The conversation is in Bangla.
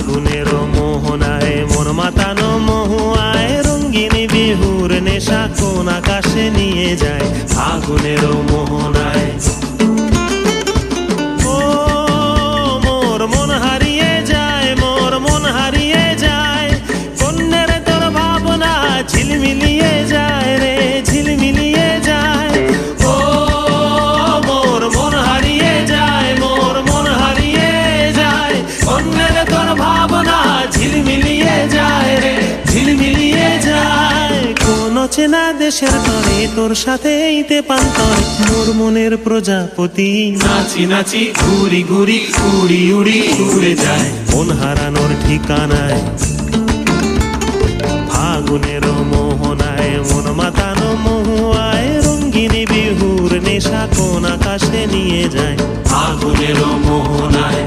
ফাগুনের মোহনায় মন মাতানো মহুয়ায় রঙিন বিহুর নেশা কোন আকাশে নিয়ে যায় ফাগুনের মোহনায়। ও মোর মন হারিয়ে যায়, মোর মন হারিয়ে যায়, কন্যের তোর ভাবনা ঝিলমিলিয়ে যায় রে ঝিলমিলিয়ে যায়। ও মোর মন হারিয়ে যায়, মোর মন হারিয়ে যায়, কন্যের তোর ভাবনা ঝিলমিলিয়ে যায় রে ঝিলমিলিয়ে যায়। কোন চেনা দেশের তরে তোর সাথে এইতে পান্তর মোর মনের প্রজাপতি নাচি নাচি ঘুরি ঘুরি উড়ি উড়ি উড়ে যায় মন হারানোর ঠিকানায়। ফাগুনের মোহনায় মন মাতানো মহুয়ায় রঙিন বিহুর নেশা কোন আকাশে নিয়ে যায় ফাগুনের মোহনায়।